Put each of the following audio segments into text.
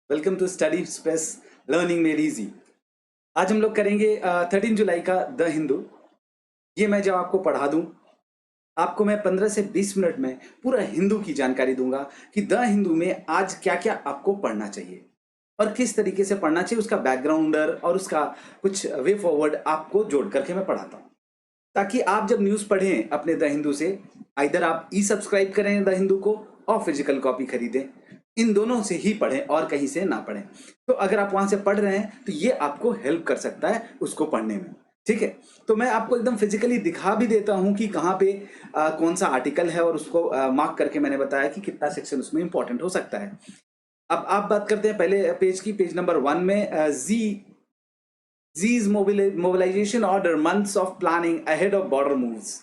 Welcome to study space learning made easy. आज हम लोग करेंगे 13 जुलाई का द हिंदू। ये मैं जब आपको पढ़ा दूं, आपको मैं 15 से 20 मिनट में पूरा हिंदू की जानकारी दूंगा कि द हिंदू में आज क्या क्या आपको पढ़ना चाहिए और किस तरीके से पढ़ना चाहिए, उसका बैकग्राउंडर और उसका कुछ वे फॉरवर्ड आपको जोड़ करके मैं पढ़ाता हूँ, ताकि आप जब न्यूज़ पढ़ें अपने द हिंदू से, इधर आप ई सब्सक्राइब करें द हिंदू को और फिजिकल कॉपी खरीदें। इन दोनों से ही पढ़ें और कहीं से ना पढ़ें। तो अगर आप वहां से पढ़ रहे हैं तो ये आपको हेल्प कर सकता है उसको पढ़ने में। ठीक है, तो मैं आपको एकदम फिजिकली दिखा भी देता हूं कि कहाँ पे कौन सा आर्टिकल है और उसको मार्क करके मैंने बताया कि कितना सेक्शन उसमें इंपॉर्टेंट हो सकता है। अब आप बात करते हैं पहले पेज की, पेज नंबर 1 में Z's mobilization order months of planning ahead of border moves।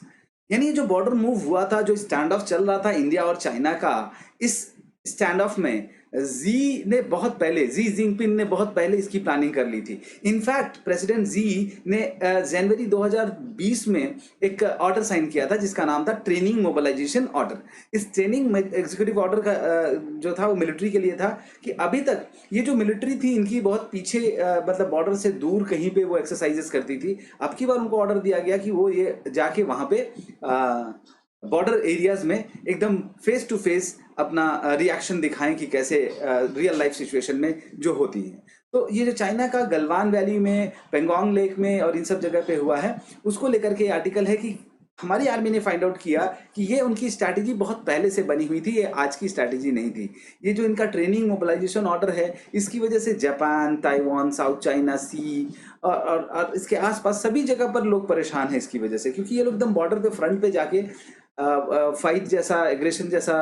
यानी जो बॉर्डर मूव हुआ था, जो स्टैंड ऑफ चल रहा था इंडिया और चाइना का, इस स्टैंड ऑफ में जी जिनपिंग ने बहुत पहले इसकी प्लानिंग कर ली थी। इनफैक्ट प्रेसिडेंट जी ने जनवरी 2020 में एक ऑर्डर साइन किया था जिसका नाम था ट्रेनिंग मोबिलाइजेशन ऑर्डर। इस ट्रेनिंग एग्जीक्यूटिव ऑर्डर का जो था वो मिलिट्री के लिए था कि अभी तक ये जो मिलिट्री थी इनकी बहुत पीछे मतलब बॉर्डर से दूर कहीं पे वो एक्सरसाइजेस करती थी। अब की बार उनको ऑर्डर दिया गया कि वो ये जाके वहां पे बॉर्डर एरियाज में एकदम फेस टू फेस अपना रिएक्शन दिखाएं कि कैसे रियल लाइफ सिचुएशन में जो होती है। तो ये जो चाइना का गलवान वैली में, पेंगोंग लेक में और इन सब जगह पे हुआ है, उसको लेकर के आर्टिकल है कि हमारी आर्मी ने फाइंड आउट किया कि ये उनकी स्ट्रैटेजी बहुत पहले से बनी हुई थी, ये आज की स्ट्रैटेजी नहीं थी। ये जो इनका ट्रेनिंग मोबिलाइजेशन ऑर्डर है, इसकी वजह से जापान, ताइवान, साउथ चाइना सी और इसके आसपास सभी जगह पर लोग परेशान हैं इसकी वजह से, क्योंकि ये लोग एकदम बॉर्डर पे फ्रंट पे जाके फाइट जैसा, एग्रेशन जैसा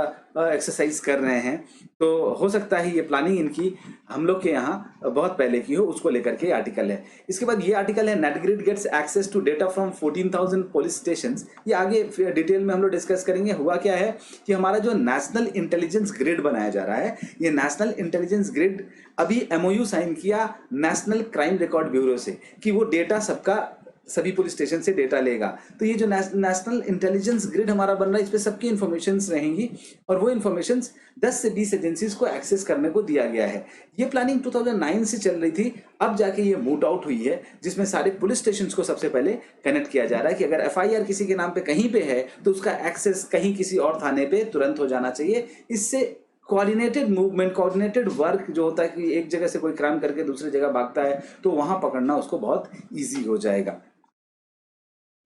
एक्सरसाइज कर रहे हैं। तो हो सकता है ये प्लानिंग इनकी हम लोग के यहाँ बहुत पहले की हो, उसको लेकर के आर्टिकल है। इसके बाद ये आर्टिकल है NATGRID gets access to data from 14,000 police station. ये आगे डिटेल में हम लोग डिस्कस करेंगे। हुआ क्या है कि हमारा जो नेशनल इंटेलिजेंस ग्रिड बनाया जा रहा है, ये नेशनल इंटेलिजेंस ग्रिड अभी एमओयू साइन किया नेशनल क्राइम रिकॉर्ड ब्यूरो से कि वो डेटा सबका सभी पुलिस स्टेशन से डेटा लेगा। तो ये जो नेशनल इंटेलिजेंस ग्रिड हमारा बन रहा है, इस पे सबकी इंफॉर्मेशंस रहेंगी और वो इंफॉर्मेशंस 10 से 20 एजेंसीज को एक्सेस करने को दिया गया है। ये प्लानिंग 2009 से चल रही थी, अब जाके ये मूट आउट हुई है, जिसमें सारे पुलिस स्टेशन को सबसे पहले कनेक्ट किया जा रहा है कि अगर एफआईआर किसी के नाम पे कहीं पे है तो उसका एक्सेस कहीं किसी और थाने पे तुरंत हो जाना चाहिए। इससे कोऑर्डिनेटेड मूवमेंट, कोऑर्डिनेटेड वर्क जो होता है कि एक जगह से कोई क्राइम करके दूसरी जगह भागता है तो वहां पकड़ना उसको बहुत ईजी हो जाएगा।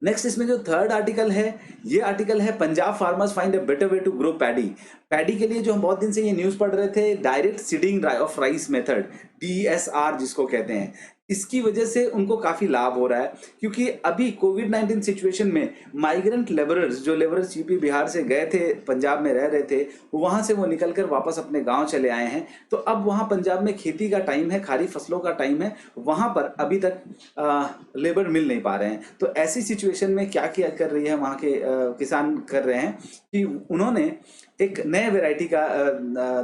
नेक्स्ट इसमें जो थर्ड आर्टिकल है, ये आर्टिकल है Punjab farmers find a better way to grow paddy. Paddy के लिए जो हम बहुत दिन से ये न्यूज पढ़ रहे थे, direct seeding of rice method, DSR जिसको कहते हैं, इसकी वजह से उनको काफी लाभ हो रहा है। क्योंकि अभी कोविड-19 सिचुएशन में माइग्रेंट लेबरर्स, जो लेबरर्स यूपी बिहार से गए थे, पंजाब में रह रहे थे, वहां से वो निकल कर वापस अपने गांव चले आए हैं। तो अब वहां पंजाब में खेती का टाइम है, खारी फसलों का टाइम है, वहां पर अभी तक लेबर मिल नहीं पा रहे हैं। तो ऐसी सिचुएशन में क्या क्या कर रही है वहाँ के किसान, कर रहे हैं कि उन्होंने एक नए वैरायटी का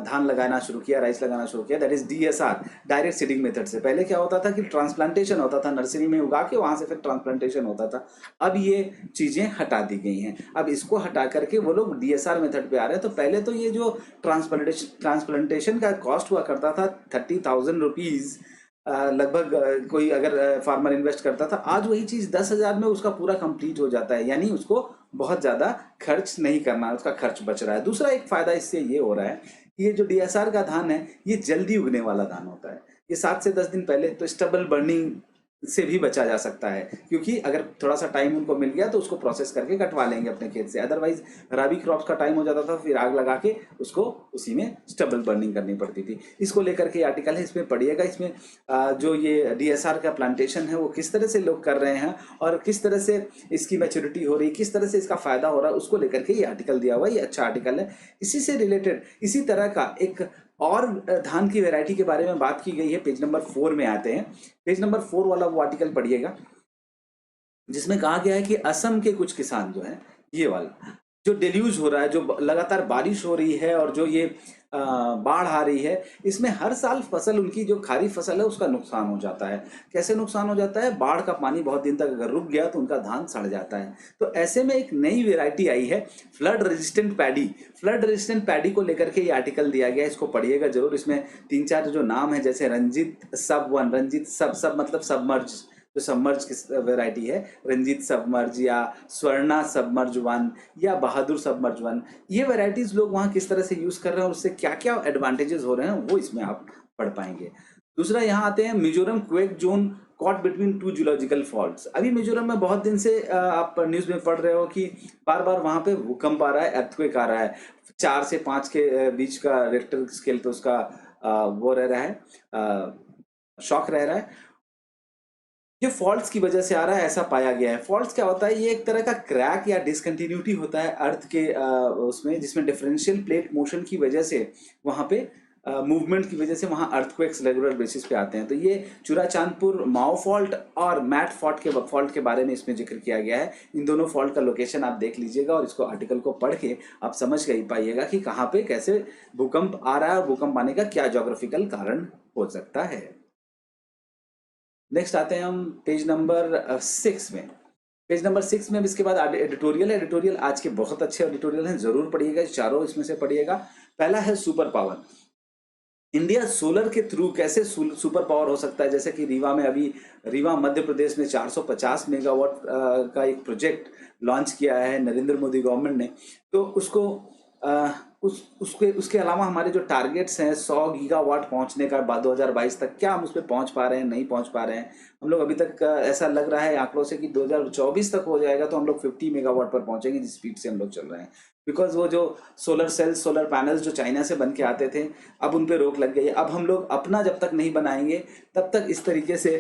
धान लगाना शुरू किया, राइस लगाना शुरू किया, that is DSR, direct seeding method से। पहले क्या होता था कि ट्रांसप्लांटेशन होता था, नर्सरी में उगा के वहां से फिर ट्रांसप्लांटेशन होता था। अब ये चीजें हटा दी गई हैं, अब इसको हटा करके वो लोग डीएसआर मेथड पे आ रहे हैं। तो पहले तो ये जो ट्रांसप्लांटेशन का कॉस्ट हुआ करता था 30,000 रुपीज लगभग, कोई अगर फार्मर इन्वेस्ट करता था, आज वही चीज 10,000 में उसका पूरा कंप्लीट हो जाता है। यानी उसको बहुत ज्यादा खर्च नहीं करना, उसका खर्च बच रहा है। दूसरा एक फायदा इससे ये हो रहा है कि ये जो डीएसआर का धान है, ये जल्दी उगने वाला धान होता है। ये 7 से 10 दिन पहले तो स्टबल बर्निंग से भी बचा जा सकता है, क्योंकि अगर थोड़ा सा टाइम उनको मिल गया तो उसको प्रोसेस करके कटवा लेंगे अपने खेत से। अदरवाइज रबी क्रॉप्स का टाइम हो जाता था, फिर आग लगा के उसको उसी में स्टबल बर्निंग करनी पड़ती थी। इसको लेकर के आर्टिकल है, इसमें पढ़िएगा। इसमें जो ये डीएसआर का प्लांटेशन है वो किस तरह से लोग कर रहे हैं और किस तरह से इसकी मैच्योरिटी हो रही है, किस तरह से इसका फायदा हो रहा है, उसको लेकर के ये आर्टिकल दिया हुआ है। ये अच्छा आर्टिकल है। इसी से रिलेटेड इसी तरह का एक और धान की वैरायटी के बारे में बात की गई है। पेज नंबर 4 में आते हैं। पेज नंबर 4 वाला वो आर्टिकल पढ़िएगा जिसमें कहा गया है कि असम के कुछ किसान जो है, ये वाला जो डेल्यूज हो रहा है, जो लगातार बारिश हो रही है और जो ये बाढ़ आ रही है, इसमें हर साल फसल, उनकी जो खरीफ फसल है उसका नुकसान हो जाता है। कैसे नुकसान हो जाता है? बाढ़ का पानी बहुत दिन तक अगर रुक गया तो उनका धान सड़ जाता है। तो ऐसे में एक नई वेराइटी आई है, flood resistant paddy. Flood resistant paddy को लेकर के ये आर्टिकल दिया गया है, इसको पढ़िएगा जरूर। इसमें 3-4 जो नाम है, जैसे रंजीत सब वन, रंजीत सब मतलब सबमर्ज, जो सबमर्ज की वेराइटी है, रंजीत सबमर्ज या स्वर्णा सबमर्ज वन या बहादुर सबमर्ज वन, ये वेराइटीज लोग वहाँ किस तरह से यूज कर रहे हैं और उससे क्या क्या एडवांटेजेस हो रहे हैं वो इसमें आप पढ़ पाएंगे। दूसरा यहाँ आते हैं, Mizoram quake zone caught between 2 geological faults. अभी मिजोरम में बहुत दिन से आप न्यूज में पढ़ रहे हो कि बार बार वहां पे भूकंप आ रहा है, अर्थक्वेक आ रहा है। 4 से 5 के बीच का रिक्टर स्केल पे उसका वो रह रहा है, शॉक रह रहा है। ये फॉल्ट्स की वजह से आ रहा है, ऐसा पाया गया है। फॉल्ट्स क्या होता है? ये एक तरह का क्रैक या डिसकंटिन्यूटी होता है अर्थ के उसमें, जिसमें डिफरेंशियल प्लेट मोशन की वजह से वहां पे मूवमेंट की वजह से वहां अर्थक्वेक्स रेगुलर बेसिस पे आते हैं। तो ये चुराचांदपुर माओ फॉल्ट और मैट फॉल्ट के बारे में इसमें जिक्र किया गया है। इन दोनों फॉल्ट का लोकेशन आप देख लीजिएगा और इसको आर्टिकल को पढ़ के आप समझ गई पाइएगा कि कहाँ पे कैसे भूकंप आ रहा है और भूकंप आने का क्या ज्योग्राफिकल कारण हो सकता है। नेक्स्ट आते हैं हम पेज नंबर 6 में। पेज नंबर 6 में इसके बाद एडिटोरियल है। एडिटोरियल आज के बहुत अच्छे एडिटोरियल हैं, जरूर पढ़िएगा, चारों इसमें से पढ़िएगा। पहला है सुपर पावर। इंडिया सोलर के थ्रू कैसे सुपर पावर हो सकता है। जैसे कि रीवा में, अभी रीवा मध्य प्रदेश में 450 मेगावाट का एक प्रोजेक्ट लॉन्च किया है नरेंद्र मोदी गवर्नमेंट ने। तो उसको उसके अलावा हमारे जो टारगेट्स हैं 100 गीगावाट पहुंचने का बाद 2022 तक, क्या हम उस पर पहुंच पा रहे हैं? नहीं पहुंच पा रहे हैं हम लोग अभी तक। ऐसा लग रहा है आंकड़ों से कि 2024 तक हो जाएगा तो हम लोग 50 मेगावाट पर पहुंचेंगे, जिस स्पीड से हम लोग चल रहे हैं। बिकॉज वो जो सोलर सेल्स, सोलर पैनल्स जो चाइना से बन के आते थे, अब उन पे रोक लग गई है। अब हम लोग अपना जब तक नहीं बनाएंगे तब तक इस तरीके से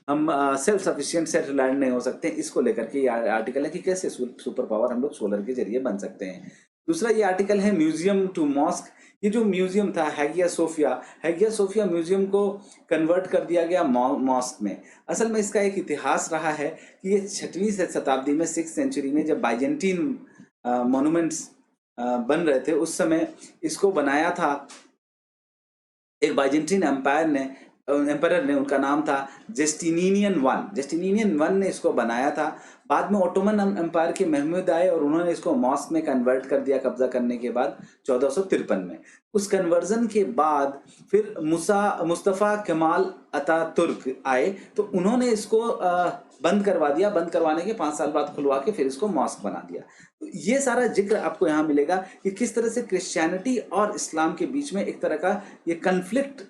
हम सेल्फ सफिशिएंट, सेल्फ रिलायंट नहीं हो सकते। इसको लेकर के ये आर्टिकल है कि कैसे सुपर पावर हम लोग सोलर के जरिए बन सकते हैं। दूसरा ये आर्टिकल है म्यूजियम टू मॉस्क। ये जो म्यूजियम था हैगिया सोफिया म्यूजियम को कन्वर्ट कर दिया गया मॉस्क में। असल में इसका एक इतिहास रहा है कि ये 6वीं शताब्दी में, 6th सेंचुरी में, जब बाइजेंटीन मॉन्यूमेंट्स बन रहे थे, उस समय इसको बनाया था एक बाइजेंटीन एम्पायर ने, उनका नाम था जस्टिनियन वन ने इसको बनाया था। बाद में ओटोमन एम्पायर के महमूद आए और उन्होंने इसको मॉस्क में कन्वर्ट कर दिया कब्जा करने के बाद 1453 में। उस कन्वर्जन के बाद फिर मुस्तफ़ा कमाल अतातुर्क आए तो उन्होंने इसको बंद करवा दिया। बंद करवाने के 5 साल बाद खुलवा के फिर इसको मॉस्क बना दिया। तो ये सारा जिक्र आपको यहाँ मिलेगा कि किस तरह से क्रिश्चियनिटी और इस्लाम के बीच में एक तरह का ये कन्फ्लिक्ट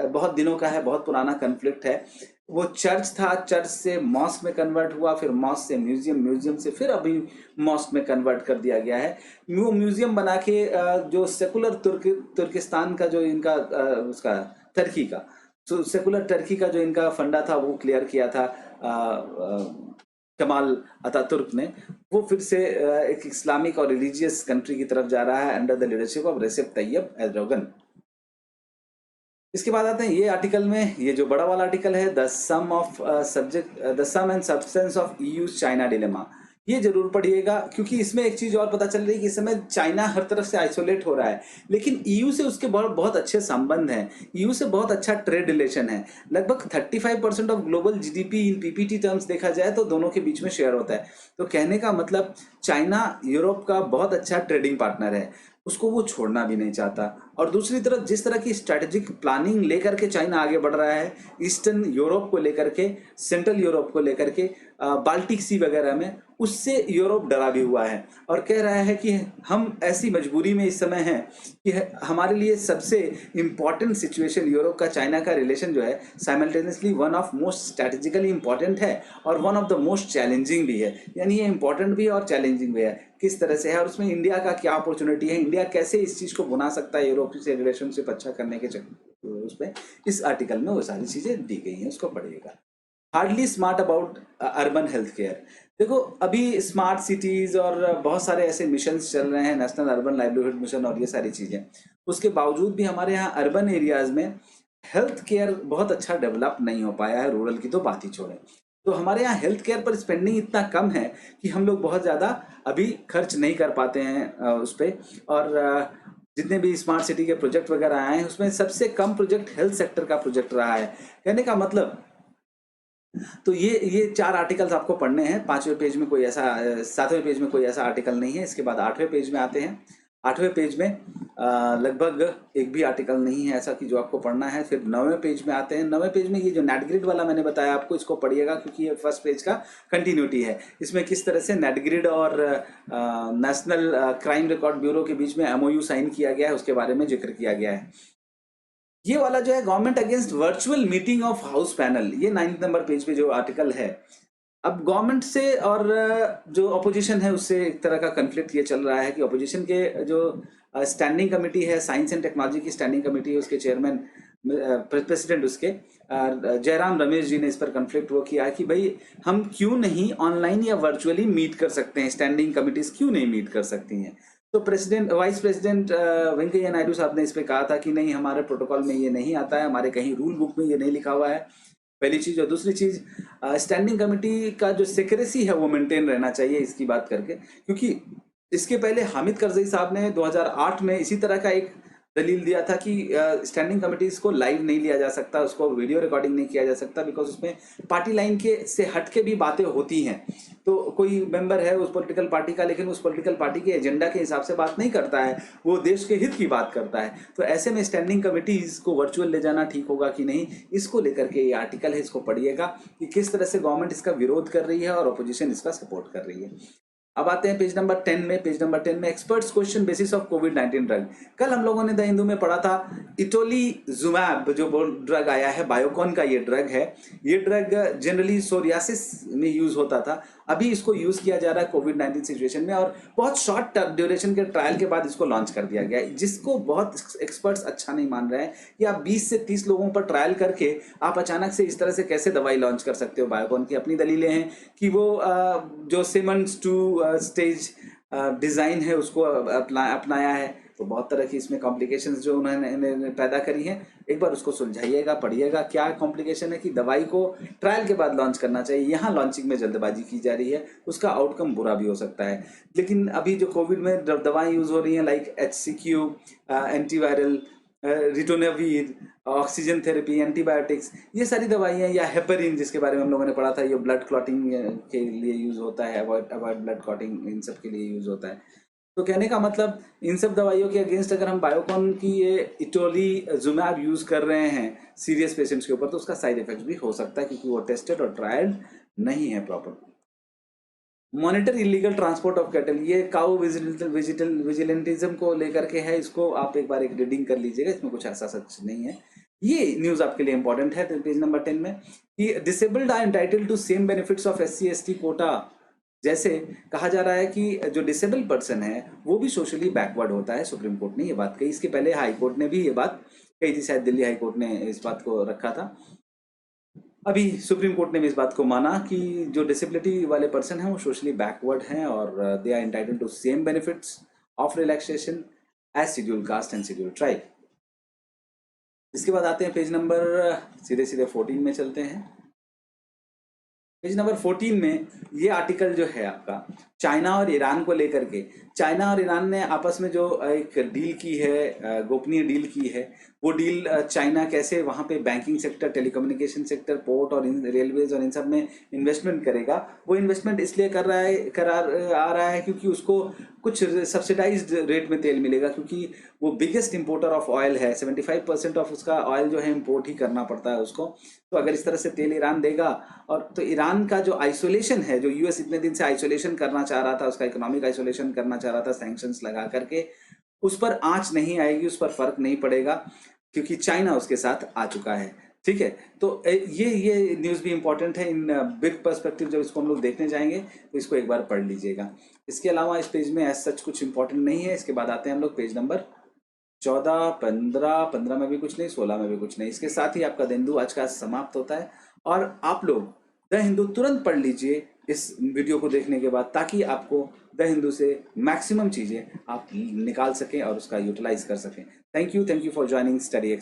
बहुत दिनों का है, बहुत पुराना कन्फ्लिक्ट है। वो चर्च था, चर्च से मॉस्क में कन्वर्ट हुआ, फिर मॉस्क से म्यूजियम, म्यूजियम से फिर अभी मॉस्क में कन्वर्ट कर दिया गया है। म्यूजियम बना के जो सेकुलर तुर्किस्तान का जो इनका उसका टर्की का, तो सेकुलर टर्की का जो इनका फंडा था वो क्लियर किया था कमाल अतातुर्क ने। वो फिर से एक इस्लामिक और रिलीजियस कंट्री की तरफ जा रहा है under the leadership of Recep Tayyip Erdogan. इसके बाद आते हैं ये आर्टिकल में, ये जो बड़ा वाला आर्टिकल है, the sum and substance of EU China dilemma. ये जरूर पढ़िएगा क्योंकि इसमें एक चीज और पता चल रही है कि इस समय चाइना हर तरफ से आइसोलेट हो रहा है, लेकिन ईयू से उसके बहुत अच्छे संबंध हैं। ईयू से बहुत अच्छा ट्रेड रिलेशन है। लगभग 35% of global GDP in PPT terms देखा जाए तो दोनों के बीच में शेयर होता है। तो कहने का मतलब चाइना यूरोप का बहुत अच्छा ट्रेडिंग पार्टनर है, उसको वो छोड़ना भी नहीं चाहता। और दूसरी तरफ जिस तरह की स्ट्रैटेजिक प्लानिंग लेकर के चाइना आगे बढ़ रहा है, ईस्टर्न यूरोप को लेकर के, सेंट्रल यूरोप को लेकर के, बाल्टिक सी वगैरह में, उससे यूरोप डरा भी हुआ है और कह रहा है कि हम ऐसी मजबूरी में इस समय हैं कि हमारे लिए सबसे इम्पॉर्टेंट सिचुएशन यूरोप का चाइना का रिलेशन जो है simultaneously one of most strategically important है और one of the most challenging भी है। यानी ये इम्पॉर्टेंट भी है और चैलेंजिंग भी है। किस तरह से है और उसमें इंडिया का क्या अपॉर्चुनिटी है, इंडिया कैसे इस चीज़ को बुना सकता है यूरोप से रिलेशनशिप अच्छा करने के चक्कर, उसमें इस आर्टिकल में वो सारी चीज़ें दी गई हैं, उसको पढ़िएगा। Hardly smart about urban health care. देखो अभी स्मार्ट सिटीज और बहुत सारे ऐसे मिशन चल रहे हैं, नेशनल अर्बन लाइवलीहुड मिशन और ये सारी चीजें, उसके बावजूद भी हमारे यहाँ अर्बन एरियाज में हेल्थ केयर बहुत अच्छा डेवलप नहीं हो पाया है। रूरल की तो बात ही छोड़ें। तो हमारे यहाँ हेल्थ केयर पर स्पेंडिंग इतना कम है कि हम लोग बहुत ज़्यादा अभी खर्च नहीं कर पाते हैं उस पर। और जितने भी स्मार्ट सिटी के प्रोजेक्ट वगैरह आए हैं उसमें सबसे कम प्रोजेक्ट हेल्थ सेक्टर का प्रोजेक्ट रहा है। कहने का मतलब, तो ये 4 आर्टिकल्स आपको पढ़ने हैं। 5वें पेज में कोई ऐसा 7वें पेज में कोई ऐसा आर्टिकल नहीं है। इसके बाद 8वें पेज में आते हैं। 8वें पेज में लगभग एक भी आर्टिकल नहीं है ऐसा कि जो आपको पढ़ना है। फिर 9वें पेज में आते हैं। 9वें पेज में ये जो नेटग्रिड वाला मैंने बताया आपको, इसको पढ़िएगा क्योंकि ये फर्स्ट पेज का कंटिन्यूटी है। इसमें किस तरह से नेटग्रिड और नेशनल क्राइम रिकॉर्ड ब्यूरो के बीच में MOU साइन किया गया है उसके बारे में जिक्र किया गया है। ये वाला जो है government against virtual meeting of house panel, ये 9th नंबर पेज पे जो आर्टिकल है। अब गवर्नमेंट से और जो अपोजिशन है उससे एक तरह का कन्फ्लिक्ट ये चल रहा है कि अपोजिशन के जो स्टैंडिंग कमेटी है, साइंस एंड टेक्नोलॉजी की स्टैंडिंग कमेटी है, उसके चेयरमैन प्रेसिडेंट उसके जयराम रमेश जी ने इस पर कन्फ्लिक्ट वो किया कि भाई हम क्यों नहीं ऑनलाइन या वर्चुअली मीट कर सकते हैं, स्टैंडिंग कमिटीज क्यों नहीं मीट कर सकती हैं। तो वाइस प्रेसिडेंट वेंकैया नायडू साहब ने इस पे कहा था कि नहीं, हमारे प्रोटोकॉल में ये नहीं आता है, हमारे कहीं रूल बुक में ये नहीं लिखा हुआ है, पहली चीज। और दूसरी चीज, स्टैंडिंग कमेटी का जो सिक्रेसी है वो मेंटेन रहना चाहिए इसकी बात करके, क्योंकि इसके पहले हामिद करजई साहब ने 2008 में इसी तरह का एक दलील दिया था कि स्टैंडिंग कमेटीज को लाइव नहीं लिया जा सकता, उसको वीडियो रिकॉर्डिंग नहीं किया जा सकता, बिकॉज उसमें पार्टी लाइन के से हट के भी बातें होती हैं। तो कोई मेंबर है उस पॉलिटिकल पार्टी का, लेकिन उस पॉलिटिकल पार्टी के एजेंडा के हिसाब से बात नहीं करता है, वो देश के हित की बात करता है। तो ऐसे में स्टैंडिंग कमेटीज को वर्चुअल ले जाना ठीक होगा कि नहीं, इसको लेकर के ये आर्टिकल है, इसको पढ़िएगा कि किस तरह से गवर्नमेंट इसका विरोध कर रही है और अपोजिशन इसका सपोर्ट कर रही है। अब आते हैं पेज नंबर 10 में। पेज नंबर 10 में experts question basis of covid drug. कल हम लोगों ने द हिंदू में पढ़ा था इटोलीजुमैब जो ड्रग आया है, बायोकॉन का ये ड्रग है। ये ड्रग जनरली सोरियासिस में यूज होता था, अभी इसको यूज किया जा रहा है कोविड-19 सिचुएशन में, और बहुत शॉर्ट ड्यूरेशन के ट्रायल के बाद इसको लॉन्च कर दिया गया है, जिसको बहुत एक्सपर्ट्स अच्छा नहीं मान रहे हैं कि आप 20 से 30 लोगों पर ट्रायल करके आप अचानक से इस तरह से कैसे दवाई लॉन्च कर सकते हो। बायोकॉन की अपनी दलीलें हैं कि वो जो सिमंस 2 स्टेज डिज़ाइन है उसको अपनाया है, तो बहुत तरह की इसमें कॉम्प्लिकेशंस जो उन्होंने पैदा करी हैं। एक बार उसको सुलझाइएगा, पढ़िएगा क्या कॉम्प्लिकेशन है कि दवाई को ट्रायल के बाद लॉन्च करना चाहिए, यहाँ लॉन्चिंग में जल्दबाजी की जा रही है, उसका आउटकम बुरा भी हो सकता है। लेकिन अभी जो कोविड में दवाएं यूज़ हो रही हैं like HCQ, antiviral, ritonavir, oxygen therapy, antibiotics, ये सारी दवाइयाँ, या हेपरिन जिसके बारे में हम लोगों ने पढ़ा था, ये ब्लड क्लॉटिंग के लिए यूज़ होता है, अवॉइड ब्लड क्लॉटिंग, इन सब के लिए यूज़ होता है। तो कहने का मतलब, इन सब दवाइयों के अगेंस्ट अगर हम बायोकॉन की ये इटोलीजुमैब यूज़ कर रहे हैं सीरियस पेशेंट्स के ऊपर, तो उसका साइड इफेक्ट भी हो सकता है क्योंकि वो टेस्टेड और ट्रायल्ड नहीं है proper. Monitor illegal transport of cattle, ये काउ विजिलेंटिज्म को लेकर के है, इसको आप एक बार एक रीडिंग कर लीजिएगा, इसमें कुछ ऐसा सच नहीं है। ये न्यूज आपके लिए इंपॉर्टेंट है पेज नंबर 10 में कि disabled are entitled to same benefits of SC/ST quota. जैसे कहा जा रहा है कि जो डिसेबल पर्सन है वो भी सोशली बैकवर्ड होता है, सुप्रीम कोर्ट ने ये बात कही। इसके पहले हाई कोर्ट ने भी ये बात कही थी, शायद दिल्ली हाई कोर्ट ने इस बात को रखा था। अभी सुप्रीम कोर्ट ने भी इस बात को माना कि जो डिसेबिलिटी वाले पर्सन हैं वो सोशली बैकवर्ड हैं और they are entitled to same benefits of relaxation as schedule caste and schedule tribe. इसके बाद आते हैं पेज नंबर सीधे सीधे 14 में चलते हैं। पेज नंबर 14 में ये आर्टिकल जो है आपका चाइना और ईरान को लेकर के, चाइना और ईरान ने आपस में जो एक डील की है, गोपनीय डील की है, वो डील चाइना कैसे वहाँ पे banking sector, telecommunication sector, port और रेलवेज और इन सब में इन्वेस्टमेंट करेगा। वो इन्वेस्टमेंट इसलिए आ रहा है क्योंकि उसको कुछ सब्सिडाइज्ड रेट में तेल मिलेगा, क्योंकि वो बिगेस्ट इंपोर्टर ऑफ ऑयल है। 75% ऑफ उसका ऑयल जो है इम्पोर्ट ही करना पड़ता है उसको। तो अगर इस तरह से तेल ईरान देगा, और तो ईरान का जो आइसोलेशन है, जो US इतने दिन से आइसोलेशन करना चाह रहा था, उसका इकोनॉमिक आइसोलेशन करना चाह रहा था सैंक्शंस लगा करके, उस पर आंच नहीं आएगी, उस पर फर्क नहीं पड़ेगा क्योंकि चाइना उसके साथ आ चुका है। ठीक है, तो ये न्यूज़ भी इंपॉर्टेंट है इन बिग पर्सपेक्टिव। जब इसको हम लोग देखने जाएंगे तो इसको एक बार पढ़ लीजिएगा। इसके अलावा इस पेज में एज सच कुछ इंपॉर्टेंट नहीं है। इसके बाद आते हैं हम लोग पेज नंबर 14, 15 में भी कुछ नहीं, 16 में भी कुछ नहीं। इसके साथ ही आपका द हिंदू आज का समाप्त होता है और आप लोग द हिंदू तुरंत पढ़ लीजिए इस वीडियो को देखने के बाद, ताकि आपको द हिंदू से मैक्सिमम चीज़ें आप निकाल सकें और उसका यूटिलाइज कर सकें। Thank you for joining study.